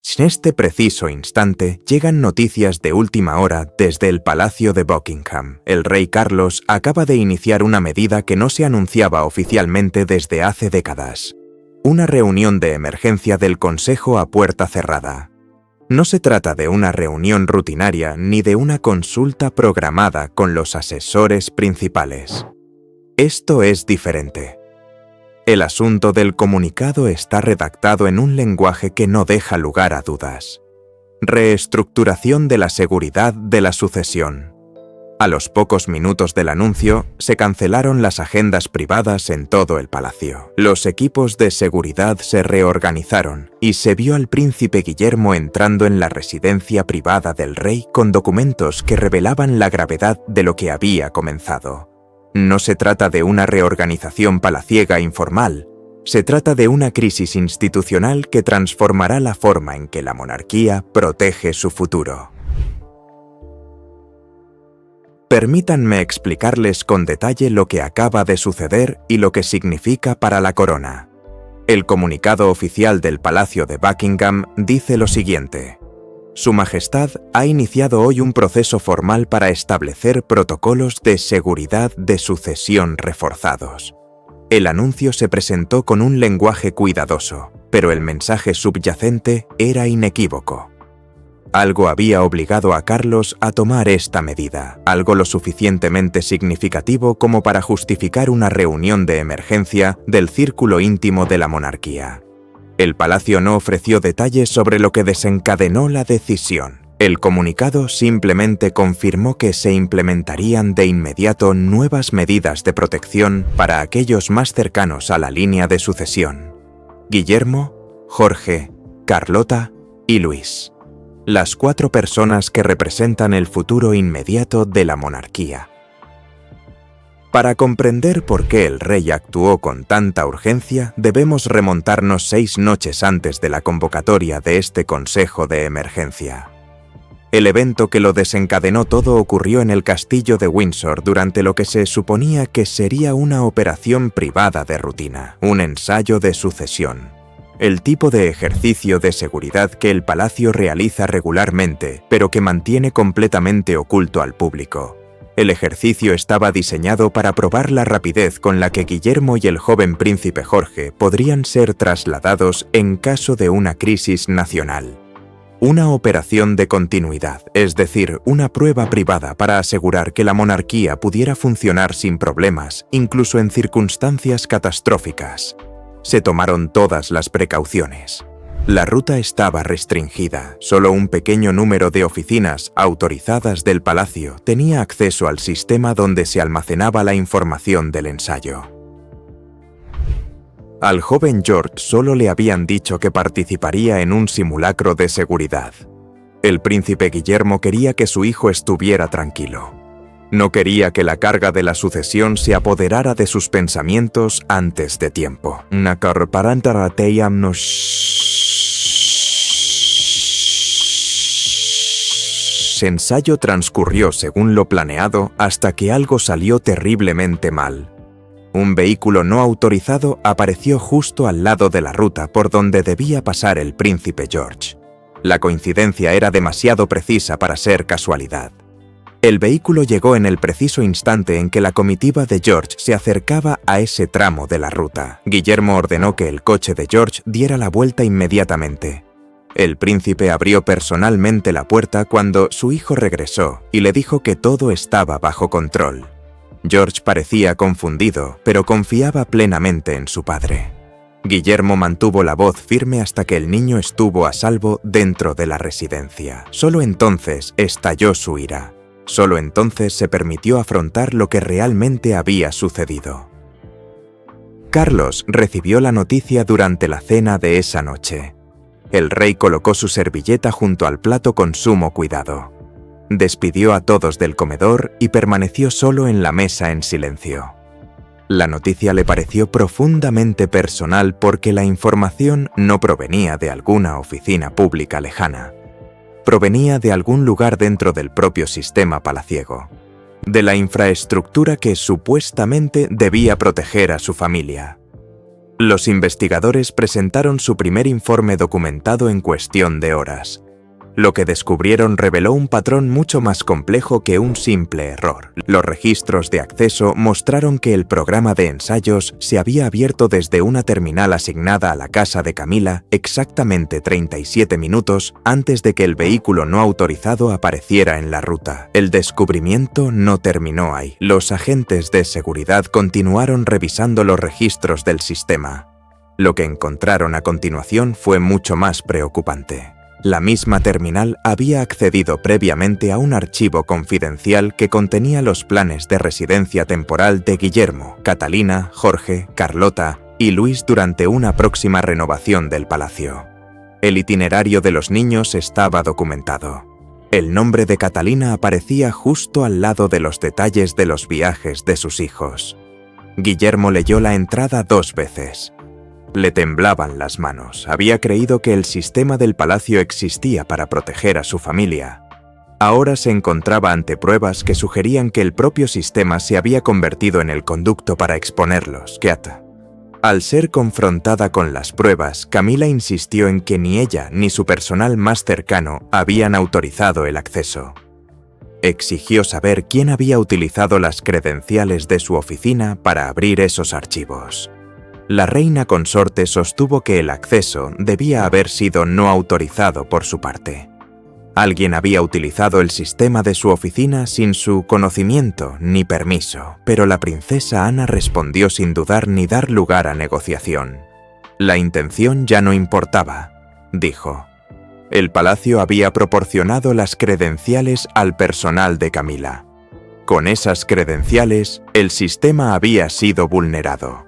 En este preciso instante llegan noticias de última hora desde el Palacio de Buckingham. El rey Carlos acaba de iniciar una medida que no se anunciaba oficialmente desde hace décadas. Una reunión de emergencia del Consejo a puerta cerrada. No se trata de una reunión rutinaria ni de una consulta programada con los asesores principales. Esto es diferente. El asunto del comunicado está redactado en un lenguaje que no deja lugar a dudas. Reestructuración de la seguridad de la sucesión. A los pocos minutos del anuncio, se cancelaron las agendas privadas en todo el palacio. Los equipos de seguridad se reorganizaron y se vio al príncipe Guillermo entrando en la residencia privada del rey con documentos que revelaban la gravedad de lo que había comenzado. No se trata de una reorganización palaciega informal, se trata de una crisis institucional que transformará la forma en que la monarquía protege su futuro. Permítanme explicarles con detalle lo que acaba de suceder y lo que significa para la corona. El comunicado oficial del Palacio de Buckingham dice lo siguiente: Su Majestad ha iniciado hoy un proceso formal para establecer protocolos de seguridad de sucesión reforzados. El anuncio se presentó con un lenguaje cuidadoso, pero el mensaje subyacente era inequívoco. Algo había obligado a Carlos a tomar esta medida, algo lo suficientemente significativo como para justificar una reunión de emergencia del círculo íntimo de la monarquía. El palacio no ofreció detalles sobre lo que desencadenó la decisión. El comunicado simplemente confirmó que se implementarían de inmediato nuevas medidas de protección para aquellos más cercanos a la línea de sucesión: Guillermo, Jorge, Carlota y Luis. Las 4 personas que representan el futuro inmediato de la monarquía. Para comprender por qué el rey actuó con tanta urgencia, debemos remontarnos 6 noches antes de la convocatoria de este Consejo de Emergencia. El evento que lo desencadenó todo ocurrió en el castillo de Windsor durante lo que se suponía que sería una operación privada de rutina, un ensayo de sucesión. El tipo de ejercicio de seguridad que el palacio realiza regularmente, pero que mantiene completamente oculto al público. El ejercicio estaba diseñado para probar la rapidez con la que Guillermo y el joven príncipe Jorge podrían ser trasladados en caso de una crisis nacional. Una operación de continuidad, es decir, una prueba privada para asegurar que la monarquía pudiera funcionar sin problemas, incluso en circunstancias catastróficas. Se tomaron todas las precauciones. La ruta estaba restringida. Solo un pequeño número de oficinas autorizadas del palacio tenía acceso al sistema donde se almacenaba la información del ensayo. Al joven George solo le habían dicho que participaría en un simulacro de seguridad. El príncipe Guillermo quería que su hijo estuviera tranquilo. No quería que la carga de la sucesión se apoderara de sus pensamientos antes de tiempo. El ensayo transcurrió según lo planeado hasta que algo salió terriblemente mal. Un vehículo no autorizado apareció justo al lado de la ruta por donde debía pasar el príncipe George. La coincidencia era demasiado precisa para ser casualidad. El vehículo llegó en el preciso instante en que la comitiva de George se acercaba a ese tramo de la ruta. Guillermo ordenó que el coche de George diera la vuelta inmediatamente. El príncipe abrió personalmente la puerta cuando su hijo regresó y le dijo que todo estaba bajo control. George parecía confundido, pero confiaba plenamente en su padre. Guillermo mantuvo la voz firme hasta que el niño estuvo a salvo dentro de la residencia. Solo entonces estalló su ira. Solo entonces se permitió afrontar lo que realmente había sucedido. Carlos recibió la noticia durante la cena de esa noche. El rey colocó su servilleta junto al plato con sumo cuidado. Despidió a todos del comedor y permaneció solo en la mesa en silencio. La noticia le pareció profundamente personal porque la información no provenía de alguna oficina pública lejana. Provenía de algún lugar dentro del propio sistema palaciego, de la infraestructura que supuestamente debía proteger a su familia. Los investigadores presentaron su primer informe documentado en cuestión de horas. Lo que descubrieron reveló un patrón mucho más complejo que un simple error. Los registros de acceso mostraron que el programa de ensayos se había abierto desde una terminal asignada a la casa de Camila exactamente 37 minutos antes de que el vehículo no autorizado apareciera en la ruta. El descubrimiento no terminó ahí. Los agentes de seguridad continuaron revisando los registros del sistema. Lo que encontraron a continuación fue mucho más preocupante. La misma terminal había accedido previamente a un archivo confidencial que contenía los planes de residencia temporal de Guillermo, Catalina, Jorge, Carlota y Luis durante una próxima renovación del palacio. El itinerario de los niños estaba documentado. El nombre de Catalina aparecía justo al lado de los detalles de los viajes de sus hijos. Guillermo leyó la entrada 2 veces. Le temblaban las manos. Había creído que el sistema del palacio existía para proteger a su familia. Ahora se encontraba ante pruebas que sugerían que el propio sistema se había convertido en el conducto para exponerlos. Al ser confrontada con las pruebas, Camila insistió en que ni ella ni su personal más cercano habían autorizado el acceso. Exigió saber quién había utilizado las credenciales de su oficina para abrir esos archivos. La reina consorte sostuvo que el acceso debía haber sido no autorizado por su parte. Alguien había utilizado el sistema de su oficina sin su conocimiento ni permiso, pero la princesa Ana respondió sin dudar ni dar lugar a negociación. La intención ya no importaba, dijo. El palacio había proporcionado las credenciales al personal de Camila. Con esas credenciales, el sistema había sido vulnerado.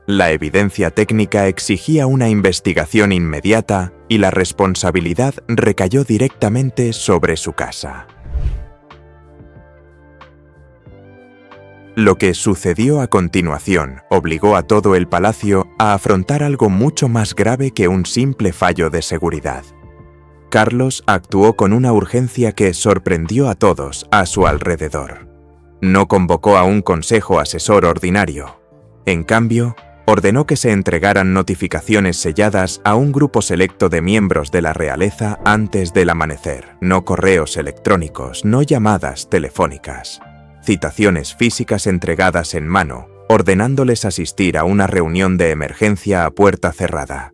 La evidencia técnica exigía una investigación inmediata y la responsabilidad recayó directamente sobre su casa. Lo que sucedió a continuación obligó a todo el palacio a afrontar algo mucho más grave que un simple fallo de seguridad. Carlos actuó con una urgencia que sorprendió a todos a su alrededor. No convocó a un consejo asesor ordinario. En cambio, ordenó que se entregaran notificaciones selladas a un grupo selecto de miembros de la realeza antes del amanecer. No correos electrónicos, no llamadas telefónicas. Citaciones físicas entregadas en mano, ordenándoles asistir a una reunión de emergencia a puerta cerrada.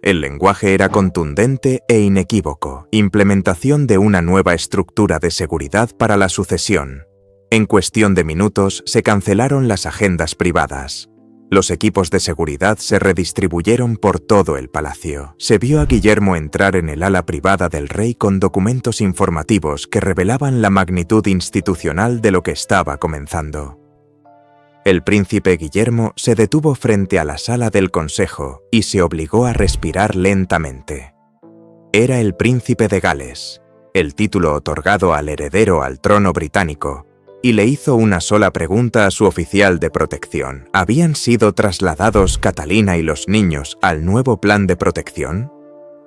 El lenguaje era contundente e inequívoco. Implementación de una nueva estructura de seguridad para la sucesión. En cuestión de minutos se cancelaron las agendas privadas. Los equipos de seguridad se redistribuyeron por todo el palacio. Se vio a Guillermo entrar en el ala privada del rey con documentos informativos que revelaban la magnitud institucional de lo que estaba comenzando. El príncipe Guillermo se detuvo frente a la sala del consejo y se obligó a respirar lentamente. Era el príncipe de Gales, el título otorgado al heredero al trono británico, y le hizo una sola pregunta a su oficial de protección. ¿Habían sido trasladados Catalina y los niños al nuevo plan de protección?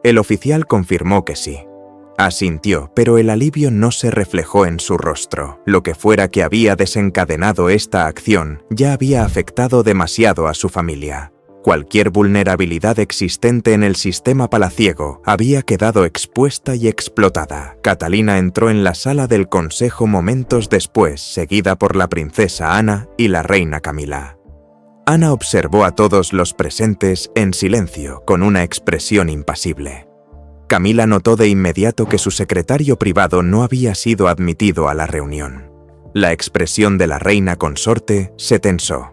El oficial confirmó que sí. Asintió, pero el alivio no se reflejó en su rostro. Lo que fuera que había desencadenado esta acción ya había afectado demasiado a su familia. Cualquier vulnerabilidad existente en el sistema palaciego había quedado expuesta y explotada. Catalina entró en la sala del consejo momentos después, seguida por la princesa Ana y la reina Camila. Ana observó a todos los presentes en silencio, con una expresión impasible. Camila notó de inmediato que su secretario privado no había sido admitido a la reunión. La expresión de la reina consorte se tensó.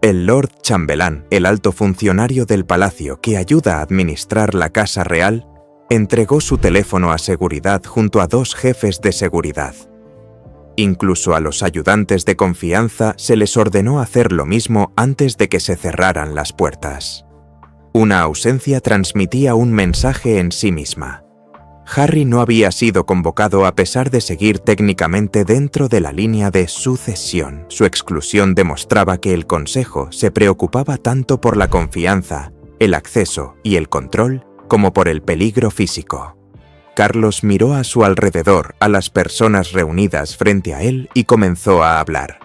El Lord Chambelán, el alto funcionario del palacio que ayuda a administrar la casa real, entregó su teléfono a seguridad junto a 2 jefes de seguridad. Incluso a los ayudantes de confianza se les ordenó hacer lo mismo antes de que se cerraran las puertas. Una ausencia transmitía un mensaje en sí misma. Harry no había sido convocado a pesar de seguir técnicamente dentro de la línea de sucesión. Su exclusión demostraba que el consejo se preocupaba tanto por la confianza, el acceso y el control como por el peligro físico. Carlos miró a su alrededor a las personas reunidas frente a él y comenzó a hablar.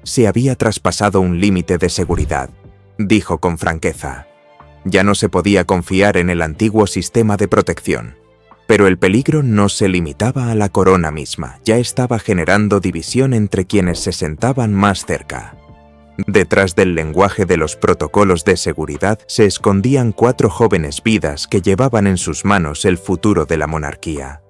Se había traspasado un límite de seguridad. dijo con franqueza. Ya no se podía confiar en el antiguo sistema de protección. Pero el peligro no se limitaba a la corona misma, ya estaba generando división entre quienes se sentaban más cerca. Detrás del lenguaje de los protocolos de seguridad se escondían 4 jóvenes vidas que llevaban en sus manos el futuro de la monarquía.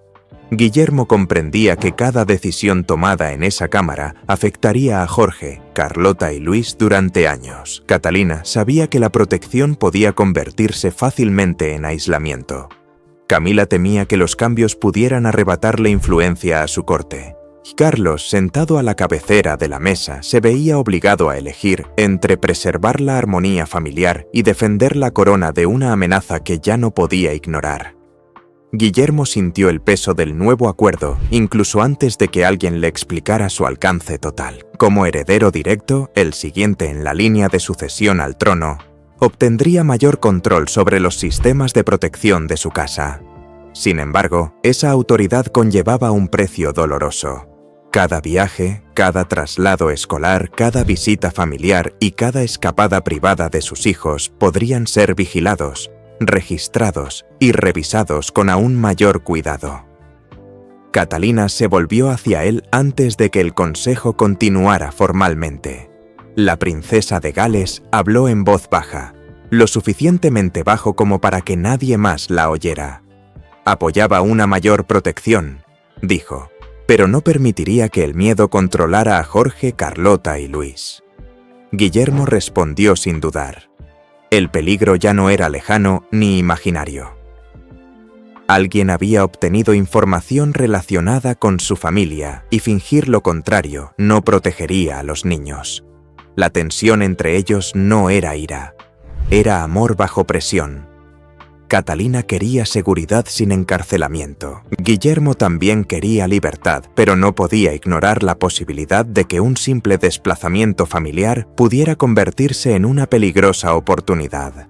Guillermo comprendía que cada decisión tomada en esa cámara afectaría a Jorge, Carlota y Luis durante años. Catalina sabía que la protección podía convertirse fácilmente en aislamiento. Camila temía que los cambios pudieran arrebatarle influencia a su corte. Carlos, sentado a la cabecera de la mesa, se veía obligado a elegir entre preservar la armonía familiar y defender la corona de una amenaza que ya no podía ignorar. Guillermo sintió el peso del nuevo acuerdo, incluso antes de que alguien le explicara su alcance total. Como heredero directo, el siguiente en la línea de sucesión al trono, obtendría mayor control sobre los sistemas de protección de su casa. Sin embargo, esa autoridad conllevaba un precio doloroso. Cada viaje, cada traslado escolar, cada visita familiar y cada escapada privada de sus hijos podrían ser vigilados, registrados y revisados con aún mayor cuidado. Catalina se volvió hacia él antes de que el consejo continuara formalmente. La princesa de Gales habló en voz baja, lo suficientemente bajo como para que nadie más la oyera. Apoyaba una mayor protección, dijo, pero no permitiría que el miedo controlara a Jorge, Carlota y Luis. Guillermo respondió sin dudar. El peligro ya no era lejano ni imaginario. Alguien había obtenido información relacionada con su familia y fingir lo contrario no protegería a los niños. La tensión entre ellos no era ira, era amor bajo presión. Catalina quería seguridad sin encarcelamiento. Guillermo también quería libertad, pero no podía ignorar la posibilidad de que un simple desplazamiento familiar pudiera convertirse en una peligrosa oportunidad.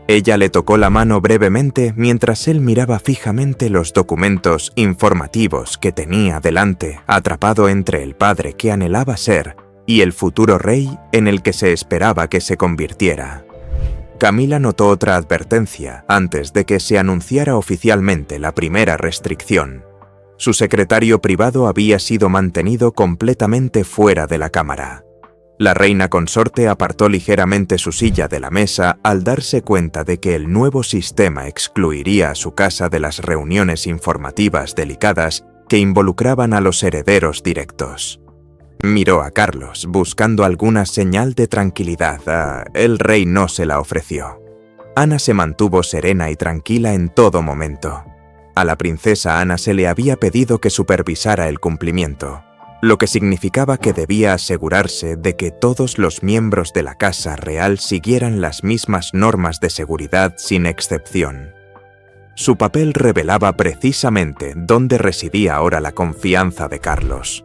Ella le tocó la mano brevemente mientras él miraba fijamente los documentos informativos que tenía delante, atrapado entre el padre que anhelaba ser y el futuro rey en el que se esperaba que se convirtiera. Camila notó otra advertencia antes de que se anunciara oficialmente la primera restricción. Su secretario privado había sido mantenido completamente fuera de la cámara. La reina consorte apartó ligeramente su silla de la mesa al darse cuenta de que el nuevo sistema excluiría a su casa de las reuniones informativas delicadas que involucraban a los herederos directos. Miró a Carlos, buscando alguna señal de tranquilidad. El rey no se la ofreció. Ana se mantuvo serena y tranquila en todo momento. A la princesa Ana se le había pedido que supervisara el cumplimiento, lo que significaba que debía asegurarse de que todos los miembros de la casa real siguieran las mismas normas de seguridad sin excepción. Su papel revelaba precisamente dónde residía ahora la confianza de Carlos.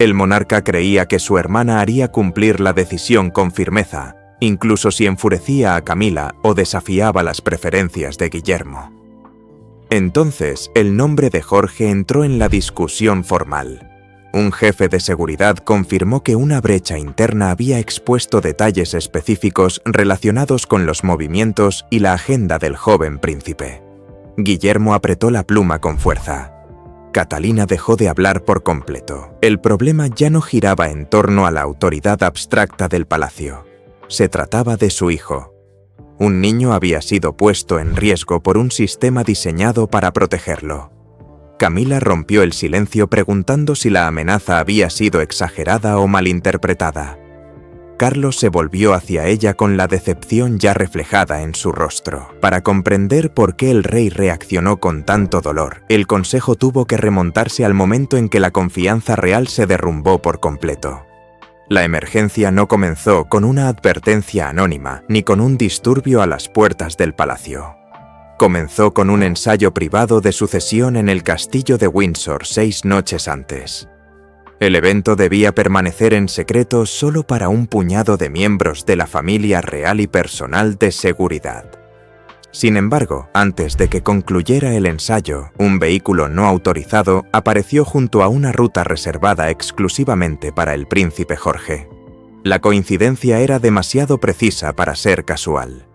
El monarca creía que su hermana haría cumplir la decisión con firmeza, incluso si enfurecía a Camila o desafiaba las preferencias de Guillermo. Entonces, el nombre de Jorge entró en la discusión formal. Un jefe de seguridad confirmó que una brecha interna había expuesto detalles específicos relacionados con los movimientos y la agenda del joven príncipe. Guillermo apretó la pluma con fuerza. Catalina dejó de hablar por completo. El problema ya no giraba en torno a la autoridad abstracta del palacio. Se trataba de su hijo. Un niño había sido puesto en riesgo por un sistema diseñado para protegerlo. Camila rompió el silencio preguntando si la amenaza había sido exagerada o malinterpretada. Carlos se volvió hacia ella con la decepción ya reflejada en su rostro. Para comprender por qué el rey reaccionó con tanto dolor, el consejo tuvo que remontarse al momento en que la confianza real se derrumbó por completo. La emergencia no comenzó con una advertencia anónima ni con un disturbio a las puertas del palacio. Comenzó con un ensayo privado de sucesión en el castillo de Windsor 6 noches antes. El evento debía permanecer en secreto solo para un puñado de miembros de la familia real y personal de seguridad. Sin embargo, antes de que concluyera el ensayo, un vehículo no autorizado apareció junto a una ruta reservada exclusivamente para el príncipe Jorge. La coincidencia era demasiado precisa para ser casual.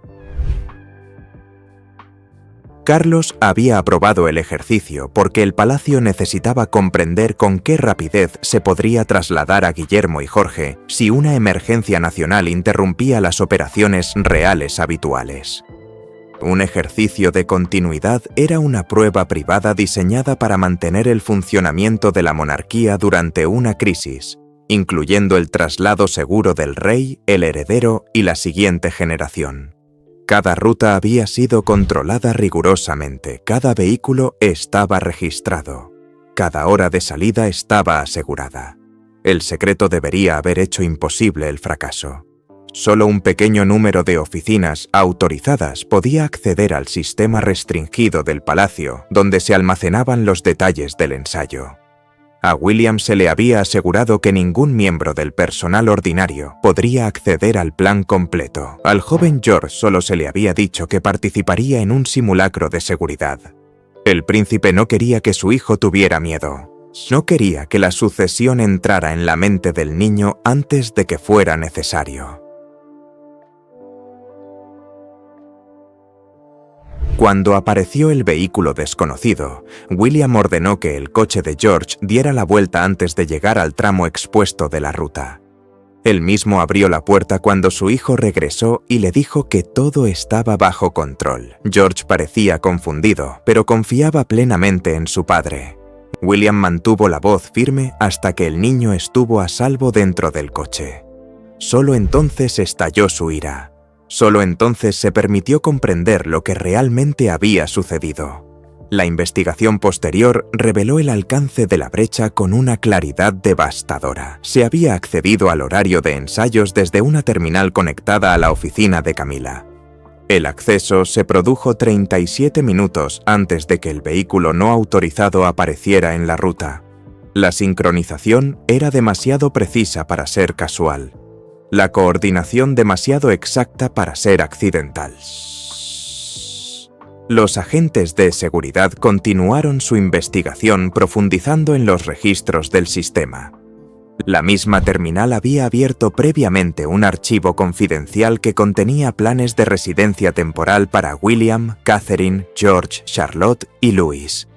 Carlos había aprobado el ejercicio porque el palacio necesitaba comprender con qué rapidez se podría trasladar a Guillermo y Jorge si una emergencia nacional interrumpía las operaciones reales habituales. Un ejercicio de continuidad era una prueba privada diseñada para mantener el funcionamiento de la monarquía durante una crisis, incluyendo el traslado seguro del rey, el heredero y la siguiente generación. Cada ruta había sido controlada rigurosamente, cada vehículo estaba registrado, cada hora de salida estaba asegurada. El secreto debería haber hecho imposible el fracaso. Solo un pequeño número de oficinas autorizadas podía acceder al sistema restringido del palacio, donde se almacenaban los detalles del ensayo. A William se le había asegurado que ningún miembro del personal ordinario podría acceder al plan completo. Al joven George solo se le había dicho que participaría en un simulacro de seguridad. El príncipe no quería que su hijo tuviera miedo. No quería que la sucesión entrara en la mente del niño antes de que fuera necesario. Cuando apareció el vehículo desconocido, William ordenó que el coche de George diera la vuelta antes de llegar al tramo expuesto de la ruta. Él mismo abrió la puerta cuando su hijo regresó y le dijo que todo estaba bajo control. George parecía confundido, pero confiaba plenamente en su padre. William mantuvo la voz firme hasta que el niño estuvo a salvo dentro del coche. Solo entonces estalló su ira. Solo entonces se permitió comprender lo que realmente había sucedido. La investigación posterior reveló el alcance de la brecha con una claridad devastadora. Se había accedido al horario de ensayos desde una terminal conectada a la oficina de Camila. El acceso se produjo 37 minutos antes de que el vehículo no autorizado apareciera en la ruta. La sincronización era demasiado precisa para ser casual. La coordinación demasiado exacta para ser accidental. Los agentes de seguridad continuaron su investigación profundizando en los registros del sistema. La misma terminal había abierto previamente un archivo confidencial que contenía planes de residencia temporal para William, Catherine, George, Charlotte y Louis.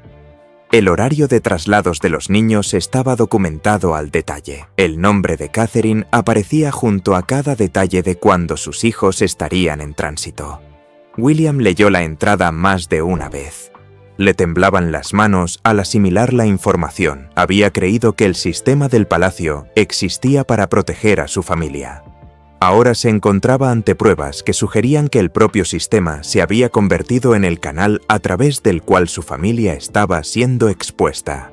El horario de traslados de los niños estaba documentado al detalle. El nombre de Catherine aparecía junto a cada detalle de cuándo sus hijos estarían en tránsito. William leyó la entrada más de una vez. Le temblaban las manos al asimilar la información. Había creído que el sistema del palacio existía para proteger a su familia. Ahora se encontraba ante pruebas que sugerían que el propio sistema se había convertido en el canal a través del cual su familia estaba siendo expuesta.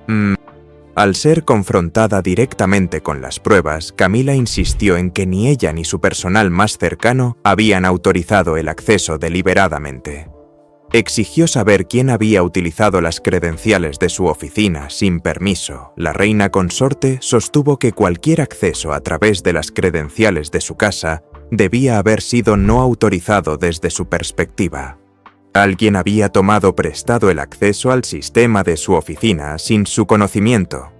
Al ser confrontada directamente con las pruebas, Camila insistió en que ni ella ni su personal más cercano habían autorizado el acceso deliberadamente. Exigió saber quién había utilizado las credenciales de su oficina sin permiso. La reina consorte sostuvo que cualquier acceso a través de las credenciales de su casa debía haber sido no autorizado desde su perspectiva. Alguien había tomado prestado el acceso al sistema de su oficina sin su conocimiento.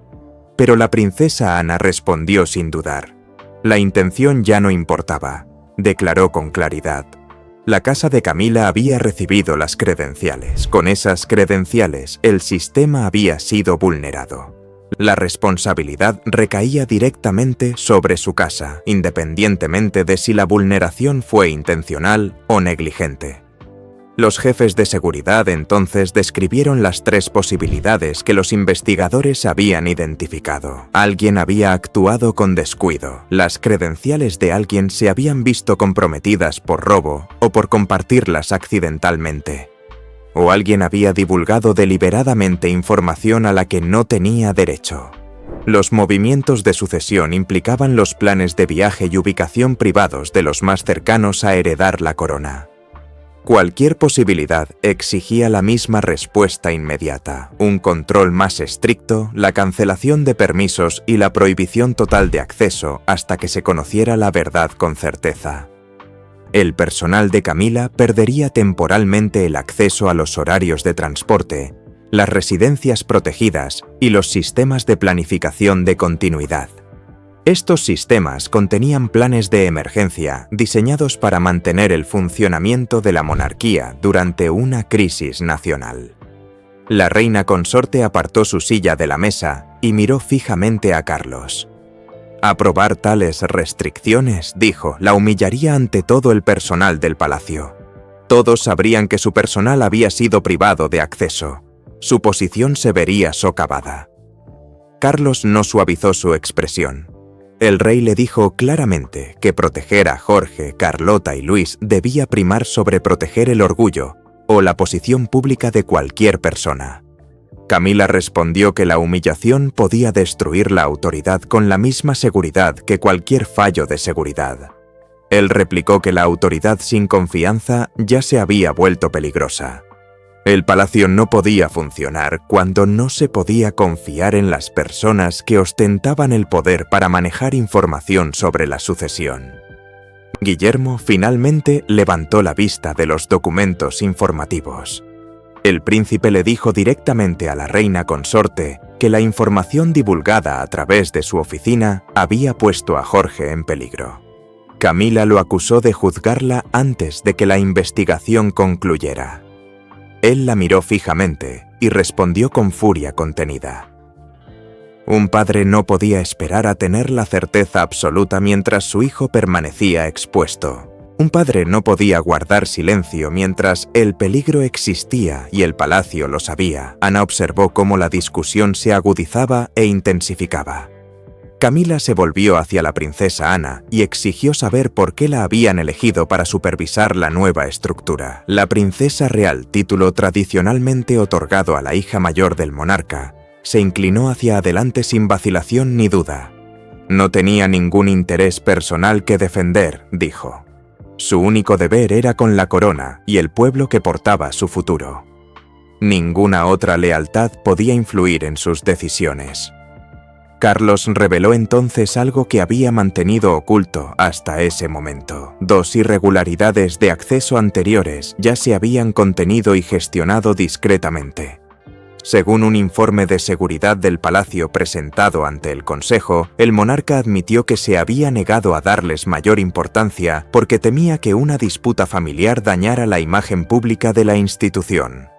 Pero la princesa Ana respondió sin dudar. La intención ya no importaba, declaró con claridad. La casa de Camila había recibido las credenciales. Con esas credenciales, el sistema había sido vulnerado. La responsabilidad recaía directamente sobre su casa, independientemente de si la vulneración fue intencional o negligente. Los jefes de seguridad entonces describieron las tres posibilidades que los investigadores habían identificado. Alguien había actuado con descuido. Las credenciales de alguien se habían visto comprometidas por robo o por compartirlas accidentalmente. O alguien había divulgado deliberadamente información a la que no tenía derecho. Los movimientos de sucesión implicaban los planes de viaje y ubicación privados de los más cercanos a heredar la corona. Cualquier posibilidad exigía la misma respuesta inmediata, un control más estricto, la cancelación de permisos y la prohibición total de acceso hasta que se conociera la verdad con certeza. El personal de Camila perdería temporalmente el acceso a los horarios de transporte, las residencias protegidas y los sistemas de planificación de continuidad. Estos sistemas contenían planes de emergencia diseñados para mantener el funcionamiento de la monarquía durante una crisis nacional. La reina consorte apartó su silla de la mesa y miró fijamente a Carlos. Aprobar tales restricciones, dijo, la humillaría ante todo el personal del palacio. Todos sabrían que su personal había sido privado de acceso. Su posición se vería socavada. Carlos no suavizó su expresión. El rey le dijo claramente que proteger a Jorge, Carlota y Luis debía primar sobre proteger el orgullo o la posición pública de cualquier persona. Camila respondió que la humillación podía destruir la autoridad con la misma seguridad que cualquier fallo de seguridad. Él replicó que la autoridad sin confianza ya se había vuelto peligrosa. El palacio no podía funcionar cuando no se podía confiar en las personas que ostentaban el poder para manejar información sobre la sucesión. Guillermo finalmente levantó la vista de los documentos informativos. El príncipe le dijo directamente a la reina consorte que la información divulgada a través de su oficina había puesto a Jorge en peligro. Camila lo acusó de juzgarla antes de que la investigación concluyera. Él la miró fijamente y respondió con furia contenida. Un padre no podía esperar a tener la certeza absoluta mientras su hijo permanecía expuesto. Un padre no podía guardar silencio mientras el peligro existía y el palacio lo sabía. Ana observó cómo la discusión se agudizaba e intensificaba. Camila se volvió hacia la princesa Ana y exigió saber por qué la habían elegido para supervisar la nueva estructura. La princesa real, título tradicionalmente otorgado a la hija mayor del monarca, se inclinó hacia adelante sin vacilación ni duda. No tenía ningún interés personal que defender, dijo. Su único deber era con la corona y el pueblo que portaba su futuro. Ninguna otra lealtad podía influir en sus decisiones. Carlos reveló entonces algo que había mantenido oculto hasta ese momento. 2 irregularidades de acceso anteriores ya se habían contenido y gestionado discretamente. Según un informe de seguridad del palacio presentado ante el Consejo, el monarca admitió que se había negado a darles mayor importancia porque temía que una disputa familiar dañara la imagen pública de la institución.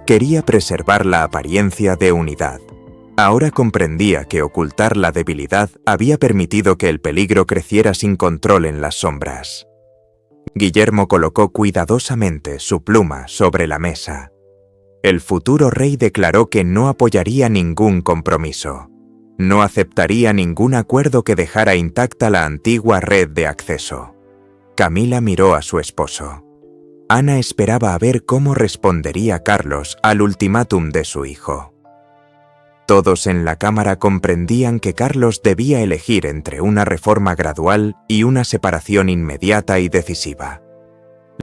Quería preservar la apariencia de unidad. Ahora comprendía que ocultar la debilidad había permitido que el peligro creciera sin control en las sombras. Guillermo colocó cuidadosamente su pluma sobre la mesa. El futuro rey declaró que no apoyaría ningún compromiso. No aceptaría ningún acuerdo que dejara intacta la antigua red de acceso. Camila miró a su esposo. Ana esperaba a ver cómo respondería Carlos al ultimátum de su hijo. Todos en la cámara comprendían que Carlos debía elegir entre una reforma gradual y una separación inmediata y decisiva.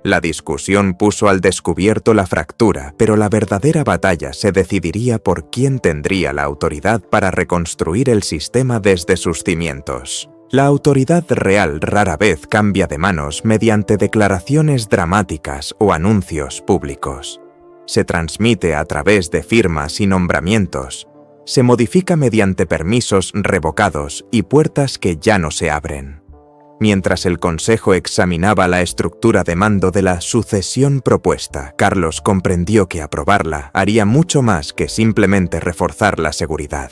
La discusión puso al descubierto la fractura, pero la verdadera batalla se decidiría por quién tendría la autoridad para reconstruir el sistema desde sus cimientos. La autoridad real rara vez cambia de manos mediante declaraciones dramáticas o anuncios públicos. Se transmite a través de firmas y nombramientos. Se modifica mediante permisos revocados y puertas que ya no se abren. Mientras el Consejo examinaba la estructura de mando de la sucesión propuesta, Carlos comprendió que aprobarla haría mucho más que simplemente reforzar la seguridad.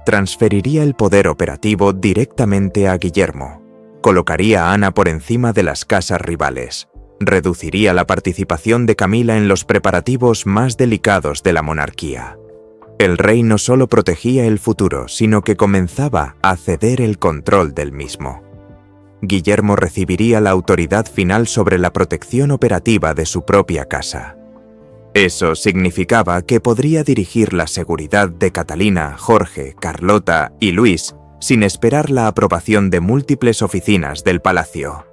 Transferiría el poder operativo directamente a Guillermo. Colocaría a Ana por encima de las casas rivales. Reduciría la participación de Camila en los preparativos más delicados de la monarquía. El rey no solo protegía el futuro, sino que comenzaba a ceder el control del mismo. Guillermo recibiría la autoridad final sobre la protección operativa de su propia casa. Eso significaba que podría dirigir la seguridad de Catalina, Jorge, Carlota y Luis sin esperar la aprobación de múltiples oficinas del palacio.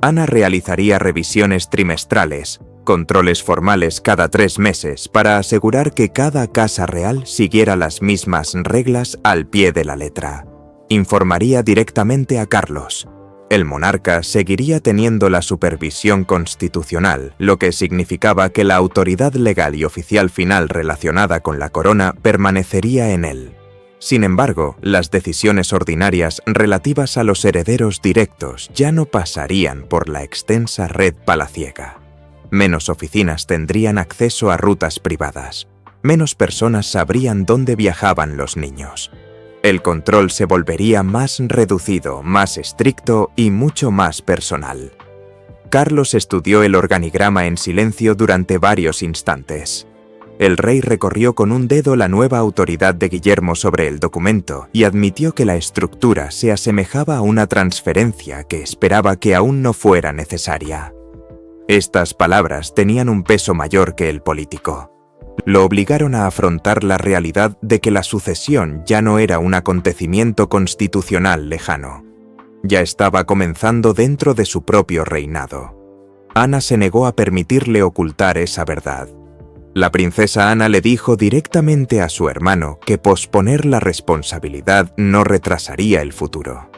Ana realizaría revisiones trimestrales, controles formales cada 3 meses para asegurar que cada casa real siguiera las mismas reglas al pie de la letra. Informaría directamente a Carlos. El monarca seguiría teniendo la supervisión constitucional, lo que significaba que la autoridad legal y oficial final relacionada con la corona permanecería en él. Sin embargo, las decisiones ordinarias relativas a los herederos directos ya no pasarían por la extensa red palaciega. Menos oficinas tendrían acceso a rutas privadas. Menos personas sabrían dónde viajaban los niños. El control se volvería más reducido, más estricto y mucho más personal. Carlos estudió el organigrama en silencio durante varios instantes. El rey recorrió con un dedo la nueva autoridad de Guillermo sobre el documento y admitió que la estructura se asemejaba a una transferencia que esperaba que aún no fuera necesaria. Estas palabras tenían un peso mayor que el político. Lo obligaron a afrontar la realidad de que la sucesión ya no era un acontecimiento constitucional lejano. Ya estaba comenzando dentro de su propio reinado. Ana se negó a permitirle ocultar esa verdad. La princesa Ana le dijo directamente a su hermano que posponer la responsabilidad no retrasaría el futuro.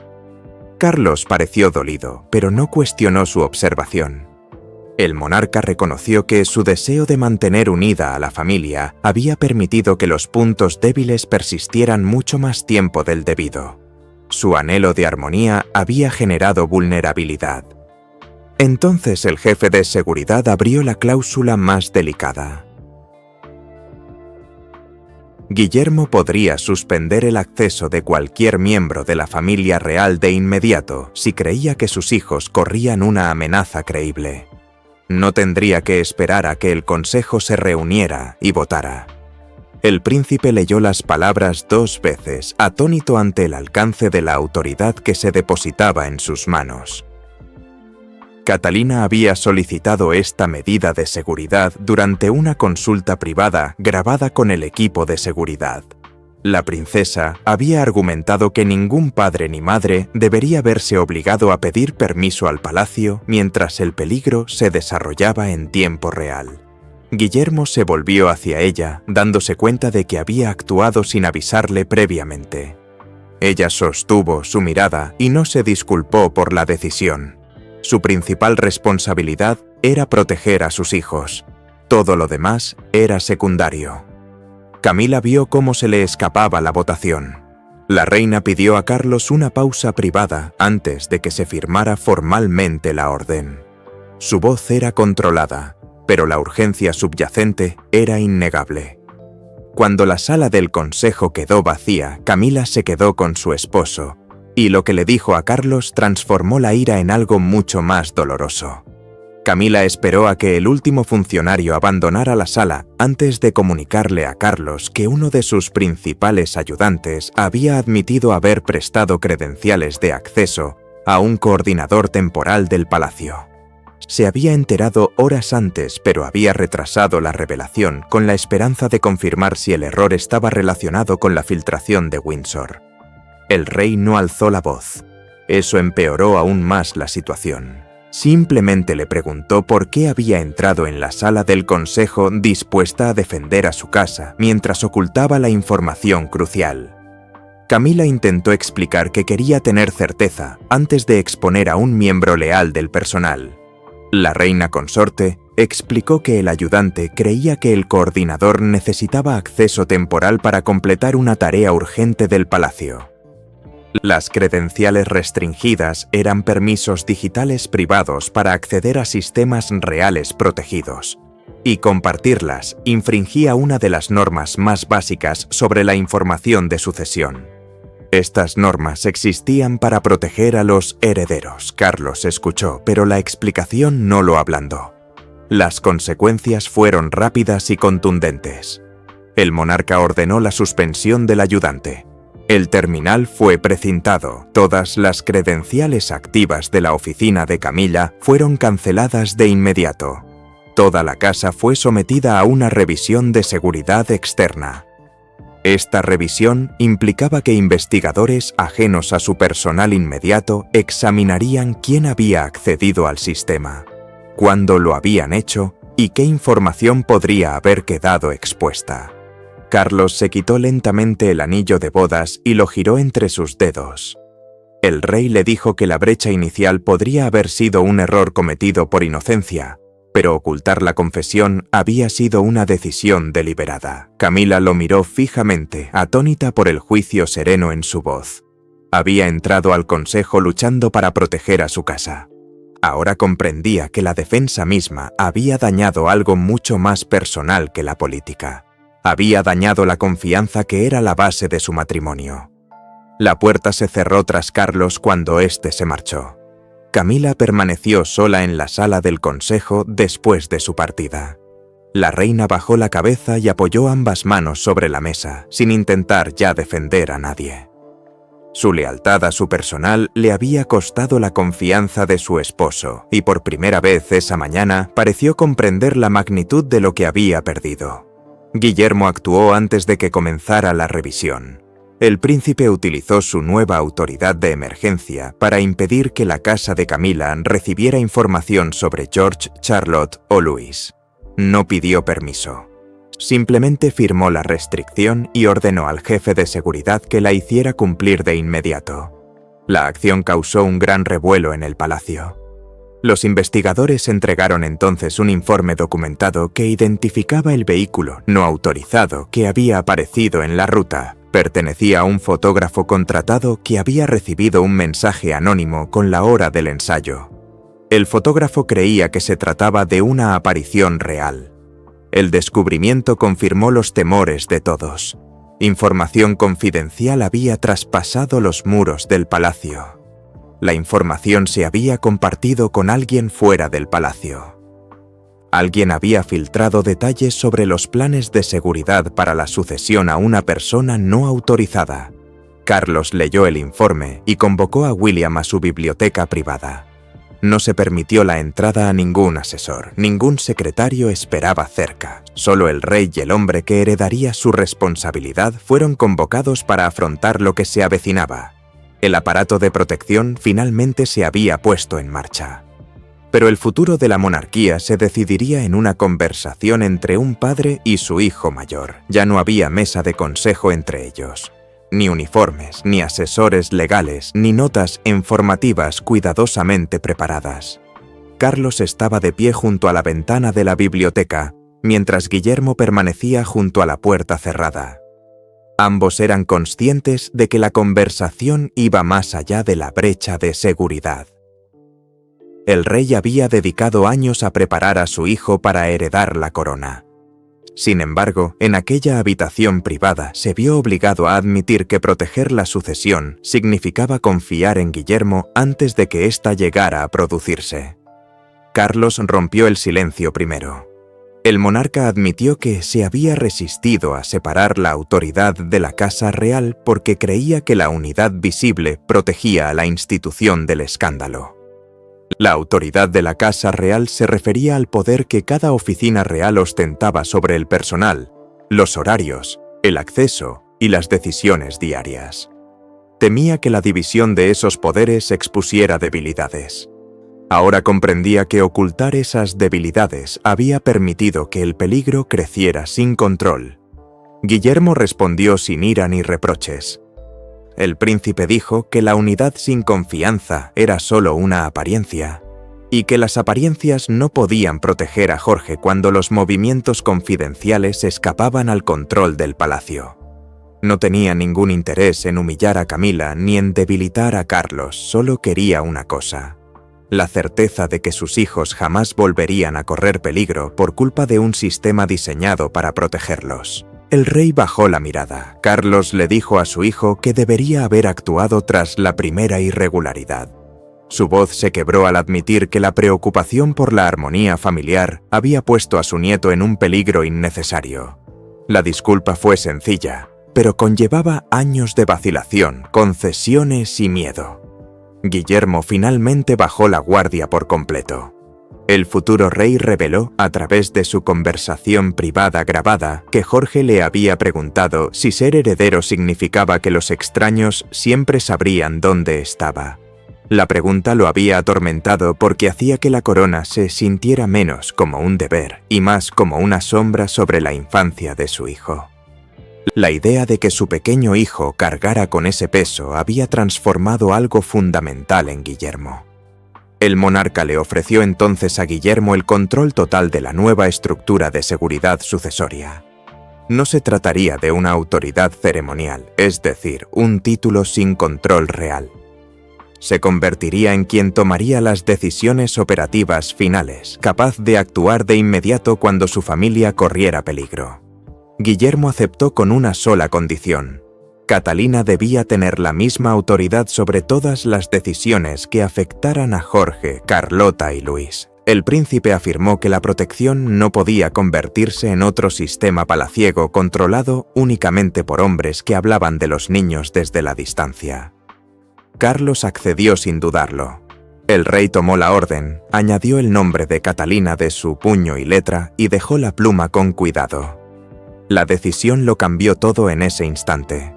Carlos pareció dolido, pero no cuestionó su observación. El monarca reconoció que su deseo de mantener unida a la familia había permitido que los puntos débiles persistieran mucho más tiempo del debido. Su anhelo de armonía había generado vulnerabilidad. Entonces el jefe de seguridad abrió la cláusula más delicada. Guillermo podría suspender el acceso de cualquier miembro de la familia real de inmediato si creía que sus hijos corrían una amenaza creíble. No tendría que esperar a que el consejo se reuniera y votara. El príncipe leyó las palabras 2 veces, atónito ante el alcance de la autoridad que se depositaba en sus manos. Catalina había solicitado esta medida de seguridad durante una consulta privada grabada con el equipo de seguridad. La princesa había argumentado que ningún padre ni madre debería verse obligado a pedir permiso al palacio mientras el peligro se desarrollaba en tiempo real. Guillermo se volvió hacia ella, dándose cuenta de que había actuado sin avisarle previamente. Ella sostuvo su mirada y no se disculpó por la decisión. Su principal responsabilidad era proteger a sus hijos. Todo lo demás era secundario. Camila vio cómo se le escapaba la votación. La reina pidió a Carlos una pausa privada antes de que se firmara formalmente la orden. Su voz era controlada, pero la urgencia subyacente era innegable. Cuando la sala del consejo quedó vacía, Camila se quedó con su esposo, y lo que le dijo a Carlos transformó la ira en algo mucho más doloroso. Camila esperó a que el último funcionario abandonara la sala antes de comunicarle a Carlos que uno de sus principales ayudantes había admitido haber prestado credenciales de acceso a un coordinador temporal del palacio. Se había enterado horas antes, pero había retrasado la revelación con la esperanza de confirmar si el error estaba relacionado con la filtración de Windsor. El rey no alzó la voz. Eso empeoró aún más la situación. Simplemente le preguntó por qué había entrado en la sala del consejo dispuesta a defender a su casa mientras ocultaba la información crucial. Camila intentó explicar que quería tener certeza antes de exponer a un miembro leal del personal. La reina consorte explicó que el ayudante creía que el coordinador necesitaba acceso temporal para completar una tarea urgente del palacio. Las credenciales restringidas eran permisos digitales privados para acceder a sistemas reales protegidos, y compartirlas infringía una de las normas más básicas sobre la información de sucesión. Estas normas existían para proteger a los herederos. Carlos escuchó, pero la explicación no lo ablandó. Las consecuencias fueron rápidas y contundentes. El monarca ordenó la suspensión del ayudante. El terminal fue precintado. Todas las credenciales activas de la oficina de Camila fueron canceladas de inmediato. Toda la casa fue sometida a una revisión de seguridad externa. Esta revisión implicaba que investigadores ajenos a su personal inmediato examinarían quién había accedido al sistema, cuándo lo habían hecho y qué información podría haber quedado expuesta. Carlos se quitó lentamente el anillo de bodas y lo giró entre sus dedos. El rey le dijo que la brecha inicial podría haber sido un error cometido por inocencia, Pero ocultar la confesión había sido una decisión deliberada. Camila lo miró fijamente, atónita por el juicio sereno en su voz. Había entrado al consejo luchando para proteger a su casa. Ahora comprendía que la defensa misma había dañado algo mucho más personal que la política. Había dañado la confianza que era la base de su matrimonio. La puerta se cerró tras Carlos cuando éste se marchó. Camila permaneció sola en la sala del consejo después de su partida. La reina bajó la cabeza y apoyó ambas manos sobre la mesa, sin intentar ya defender a nadie. Su lealtad a su personal le había costado la confianza de su esposo, y por primera vez esa mañana pareció comprender la magnitud de lo que había perdido. Guillermo actuó antes de que comenzara la revisión. El príncipe utilizó su nueva autoridad de emergencia para impedir que la casa de Camila recibiera información sobre George, Charlotte o Louis. No pidió permiso. Simplemente firmó la restricción y ordenó al jefe de seguridad que la hiciera cumplir de inmediato. La acción causó un gran revuelo en el palacio. Los investigadores entregaron entonces un informe documentado que identificaba el vehículo no autorizado que había aparecido en la ruta. Pertenecía a un fotógrafo contratado que había recibido un mensaje anónimo con la hora del ensayo. El fotógrafo creía que se trataba de una aparición real. El descubrimiento confirmó los temores de todos. Información confidencial había traspasado los muros del palacio. La información se había compartido con alguien fuera del palacio. Alguien había filtrado detalles sobre los planes de seguridad para la sucesión a una persona no autorizada. Carlos leyó el informe y convocó a William a su biblioteca privada. No se permitió la entrada a ningún asesor, ningún secretario esperaba cerca. Solo el rey y el hombre que heredaría su responsabilidad fueron convocados para afrontar lo que se avecinaba. El aparato de protección finalmente se había puesto en marcha. Pero el futuro de la monarquía se decidiría en una conversación entre un padre y su hijo mayor. Ya no había mesa de consejo entre ellos. Ni uniformes, ni asesores legales, ni notas informativas cuidadosamente preparadas. Carlos estaba de pie junto a la ventana de la biblioteca, mientras Guillermo permanecía junto a la puerta cerrada. Ambos eran conscientes de que la conversación iba más allá de la brecha de seguridad. El rey había dedicado años a preparar a su hijo para heredar la corona. Sin embargo, en aquella habitación privada se vio obligado a admitir que proteger la sucesión significaba confiar en Guillermo antes de que ésta llegara a producirse. Carlos rompió el silencio primero. El monarca admitió que se había resistido a separar la autoridad de la Casa Real porque creía que la unidad visible protegía a la institución del escándalo. La autoridad de la Casa Real se refería al poder que cada oficina real ostentaba sobre el personal, los horarios, el acceso y las decisiones diarias. Temía que la división de esos poderes expusiera debilidades. Ahora comprendía que ocultar esas debilidades había permitido que el peligro creciera sin control. Guillermo respondió sin ira ni reproches. El príncipe dijo que la unidad sin confianza era solo una apariencia, y que las apariencias no podían proteger a Jorge cuando los movimientos confidenciales escapaban al control del palacio. No tenía ningún interés en humillar a Camila ni en debilitar a Carlos, solo quería una cosa: la certeza de que sus hijos jamás volverían a correr peligro por culpa de un sistema diseñado para protegerlos. El rey bajó la mirada. Carlos le dijo a su hijo que debería haber actuado tras la primera irregularidad. Su voz se quebró al admitir que la preocupación por la armonía familiar había puesto a su nieto en un peligro innecesario. La disculpa fue sencilla, pero conllevaba años de vacilación, concesiones y miedo. Guillermo finalmente bajó la guardia por completo. El futuro rey reveló, a través de su conversación privada grabada, que Jorge le había preguntado si ser heredero significaba que los extraños siempre sabrían dónde estaba. La pregunta lo había atormentado porque hacía que la corona se sintiera menos como un deber y más como una sombra sobre la infancia de su hijo. La idea de que su pequeño hijo cargara con ese peso había transformado algo fundamental en Guillermo. El monarca le ofreció entonces a Guillermo el control total de la nueva estructura de seguridad sucesoria. No se trataría de una autoridad ceremonial, es decir, un título sin control real. Se convertiría en quien tomaría las decisiones operativas finales, capaz de actuar de inmediato cuando su familia corriera peligro. Guillermo aceptó con una sola condición: Catalina debía tener la misma autoridad sobre todas las decisiones que afectaran a Jorge, Carlota y Luis. El príncipe afirmó que la protección no podía convertirse en otro sistema palaciego controlado únicamente por hombres que hablaban de los niños desde la distancia. Carlos accedió sin dudarlo. El rey tomó la orden, añadió el nombre de Catalina de su puño y letra y dejó la pluma con cuidado. La decisión lo cambió todo en ese instante.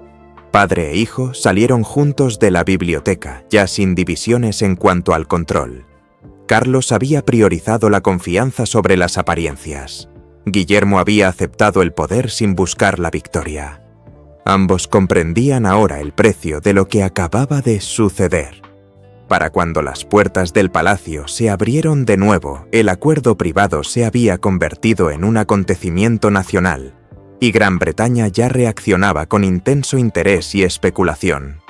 Padre e hijo salieron juntos de la biblioteca, ya sin divisiones en cuanto al control. Carlos había priorizado la confianza sobre las apariencias. Guillermo había aceptado el poder sin buscar la victoria. Ambos comprendían ahora el precio de lo que acababa de suceder. Para cuando las puertas del palacio se abrieron de nuevo, el acuerdo privado se había convertido en un acontecimiento nacional, y Gran Bretaña ya reaccionaba con intenso interés y especulación.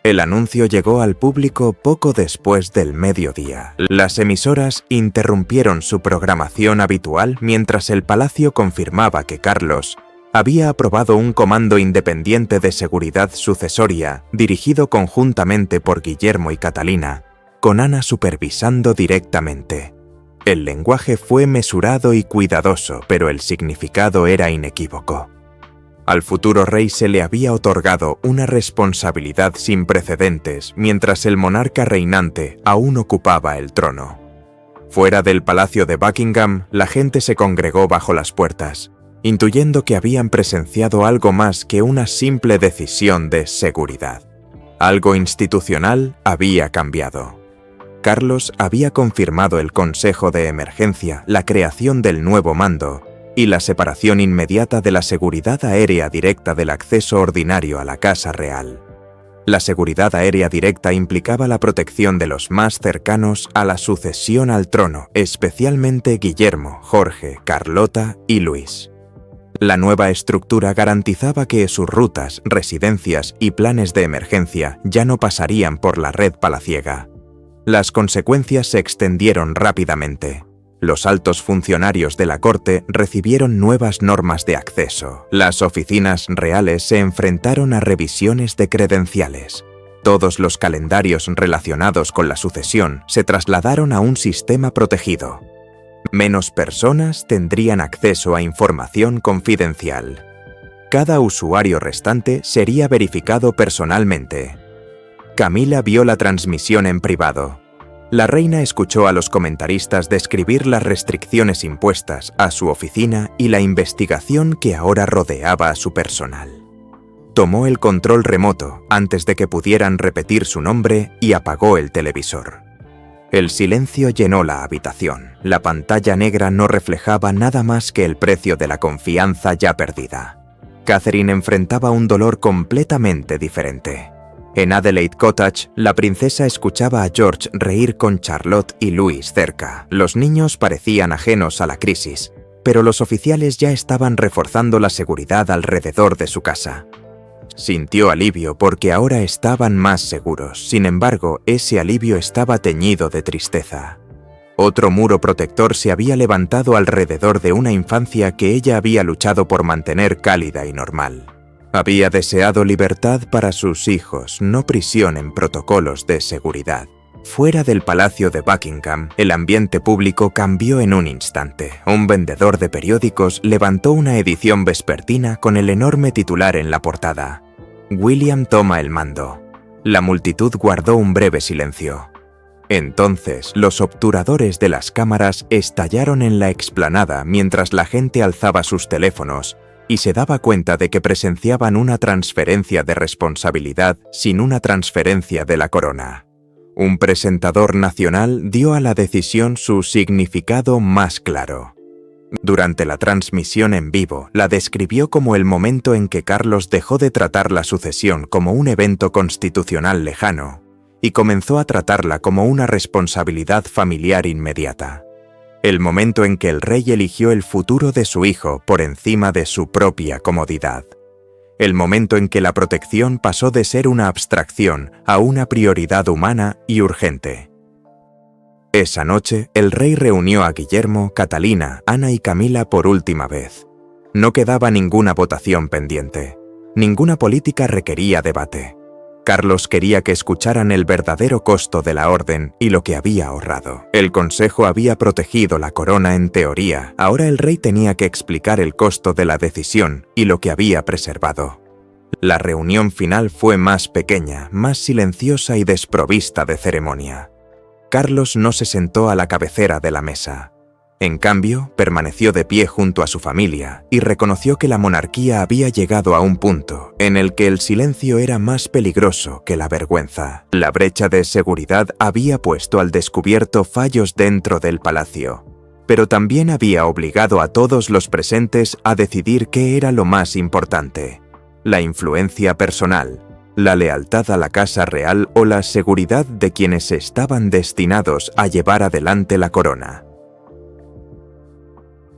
El anuncio llegó al público poco después del mediodía. Las emisoras interrumpieron su programación habitual mientras el palacio confirmaba que Carlos había aprobado un comando independiente de seguridad sucesoria dirigido conjuntamente por Guillermo y Catalina, con Ana supervisando directamente. El lenguaje fue mesurado y cuidadoso, pero el significado era inequívoco. Al futuro rey se le había otorgado una responsabilidad sin precedentes mientras el monarca reinante aún ocupaba el trono. Fuera del palacio de Buckingham, la gente se congregó bajo las puertas, intuyendo que habían presenciado algo más que una simple decisión de seguridad. Algo institucional había cambiado. Carlos había confirmado el Consejo de Emergencia, la creación del nuevo mando y la separación inmediata de la seguridad aérea directa del acceso ordinario a la Casa Real. La seguridad aérea directa implicaba la protección de los más cercanos a la sucesión al trono, especialmente Guillermo, Jorge, Carlota y Luis. La nueva estructura garantizaba que sus rutas, residencias y planes de emergencia ya no pasarían por la red palaciega. Las consecuencias se extendieron rápidamente. Los altos funcionarios de la corte recibieron nuevas normas de acceso. Las oficinas reales se enfrentaron a revisiones de credenciales. Todos los calendarios relacionados con la sucesión se trasladaron a un sistema protegido. Menos personas tendrían acceso a información confidencial. Cada usuario restante sería verificado personalmente. Camila vio la transmisión en privado. La reina escuchó a los comentaristas describir las restricciones impuestas a su oficina y la investigación que ahora rodeaba a su personal. Tomó el control remoto antes de que pudieran repetir su nombre y apagó el televisor. El silencio llenó la habitación. La pantalla negra no reflejaba nada más que el precio de la confianza ya perdida. Catherine enfrentaba un dolor completamente diferente. En Adelaide Cottage, la princesa escuchaba a George reír con Charlotte y Louis cerca. Los niños parecían ajenos a la crisis, pero los oficiales ya estaban reforzando la seguridad alrededor de su casa. Sintió alivio porque ahora estaban más seguros. Sin embargo, ese alivio estaba teñido de tristeza. Otro muro protector se había levantado alrededor de una infancia que ella había luchado por mantener cálida y normal. Había deseado libertad para sus hijos, no prisión en protocolos de seguridad. Fuera del palacio de Buckingham, el ambiente público cambió en un instante. Un vendedor de periódicos levantó una edición vespertina con el enorme titular en la portada: William toma el mando. La multitud guardó un breve silencio. Entonces, los obturadores de las cámaras estallaron en la explanada mientras la gente alzaba sus teléfonos y se daba cuenta de que presenciaban una transferencia de responsabilidad sin una transferencia de la corona. Un presentador nacional dio a la decisión su significado más claro. Durante la transmisión en vivo, la describió como el momento en que Carlos dejó de tratar la sucesión como un evento constitucional lejano y comenzó a tratarla como una responsabilidad familiar inmediata. El momento en que el rey eligió el futuro de su hijo por encima de su propia comodidad. El momento en que la protección pasó de ser una abstracción a una prioridad humana y urgente. Esa noche, el rey reunió a Guillermo, Catalina, Ana y Camila por última vez. No quedaba ninguna votación pendiente. Ninguna política requería debate. Carlos quería que escucharan el verdadero costo de la orden y lo que había ahorrado. El consejo había protegido la corona en teoría, ahora el rey tenía que explicar el costo de la decisión y lo que había preservado. La reunión final fue más pequeña, más silenciosa y desprovista de ceremonia. Carlos no se sentó a la cabecera de la mesa. En cambio, permaneció de pie junto a su familia y reconoció que la monarquía había llegado a un punto en el que el silencio era más peligroso que la vergüenza. La brecha de seguridad había puesto al descubierto fallos dentro del palacio, pero también había obligado a todos los presentes a decidir qué era lo más importante: la influencia personal, la lealtad a la casa real o la seguridad de quienes estaban destinados a llevar adelante la corona.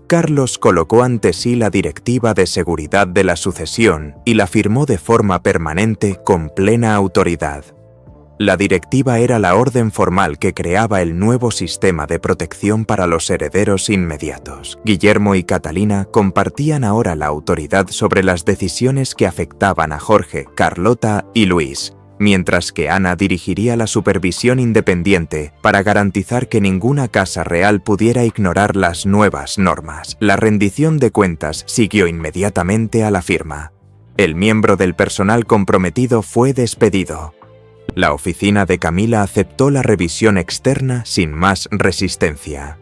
Carlos colocó ante sí la Directiva de Seguridad de la Sucesión y la firmó de forma permanente con plena autoridad. La directiva era la orden formal que creaba el nuevo sistema de protección para los herederos inmediatos. Guillermo y Catalina compartían ahora la autoridad sobre las decisiones que afectaban a Jorge, Carlota y Luis, mientras que Ana dirigiría la supervisión independiente para garantizar que ninguna casa real pudiera ignorar las nuevas normas. La rendición de cuentas siguió inmediatamente a la firma. El miembro del personal comprometido fue despedido. La oficina de Camila aceptó la revisión externa sin más resistencia.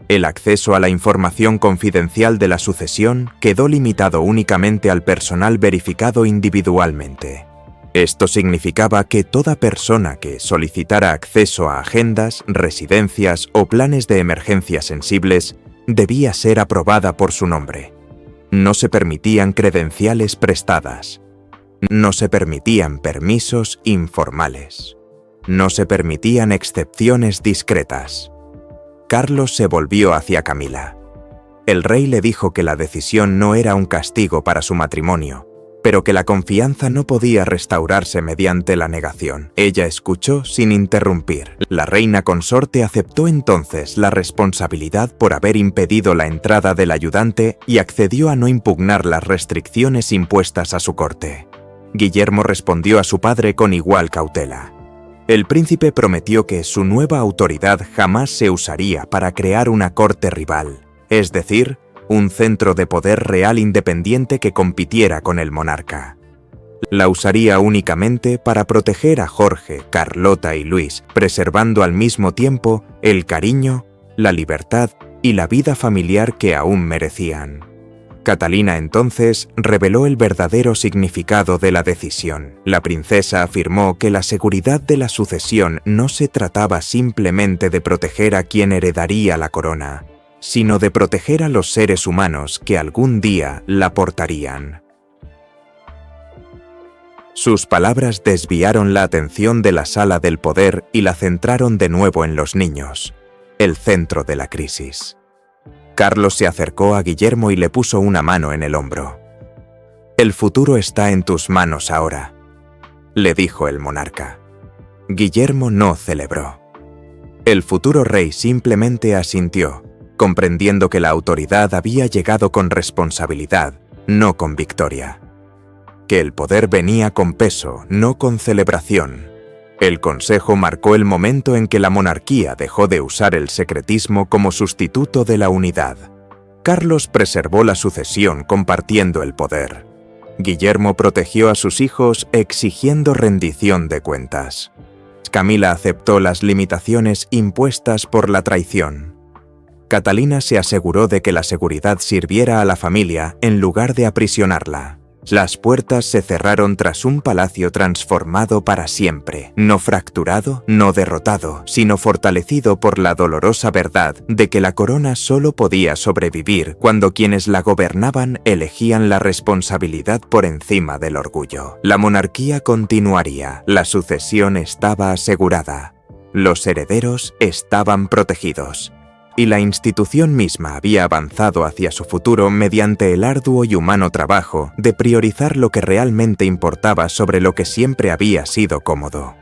El acceso a la información confidencial de la sucesión quedó limitado únicamente al personal verificado individualmente. Esto significaba que toda persona que solicitara acceso a agendas, residencias o planes de emergencia sensibles debía ser aprobada por su nombre. No se permitían credenciales prestadas. No se permitían permisos informales. No se permitían excepciones discretas. Carlos se volvió hacia Camila. El rey le dijo que la decisión no era un castigo para su matrimonio, pero que la confianza no podía restaurarse mediante la negación. Ella escuchó sin interrumpir. La reina consorte aceptó entonces la responsabilidad por haber impedido la entrada del ayudante y accedió a no impugnar las restricciones impuestas a su corte. Guillermo respondió a su padre con igual cautela. El príncipe prometió que su nueva autoridad jamás se usaría para crear una corte rival, es decir, un centro de poder real independiente que compitiera con el monarca. La usaría únicamente para proteger a Jorge, Carlota y Luis, preservando al mismo tiempo el cariño, la libertad y la vida familiar que aún merecían. Catalina entonces reveló el verdadero significado de la decisión. La princesa afirmó que la seguridad de la sucesión no se trataba simplemente de proteger a quien heredaría la corona, sino de proteger a los seres humanos que algún día la portarían. Sus palabras desviaron la atención de la sala del poder y la centraron de nuevo en los niños, el centro de la crisis. Carlos se acercó a Guillermo y le puso una mano en el hombro. «El futuro está en tus manos ahora», le dijo el monarca. Guillermo no celebró. El futuro rey simplemente asintió, comprendiendo que la autoridad había llegado con responsabilidad, no con victoria. Que el poder venía con peso, no con celebración. El consejo marcó el momento en que la monarquía dejó de usar el secretismo como sustituto de la unidad. Carlos preservó la sucesión compartiendo el poder. Guillermo protegió a sus hijos exigiendo rendición de cuentas. Camila aceptó las limitaciones impuestas por la traición. Catalina se aseguró de que la seguridad sirviera a la familia en lugar de aprisionarla. Las puertas se cerraron tras un palacio transformado para siempre, no fracturado, no derrotado, sino fortalecido por la dolorosa verdad de que la corona solo podía sobrevivir cuando quienes la gobernaban elegían la responsabilidad por encima del orgullo. La monarquía continuaría, la sucesión estaba asegurada, los herederos estaban protegidos. Y la institución misma había avanzado hacia su futuro mediante el arduo y humano trabajo de priorizar lo que realmente importaba sobre lo que siempre había sido cómodo.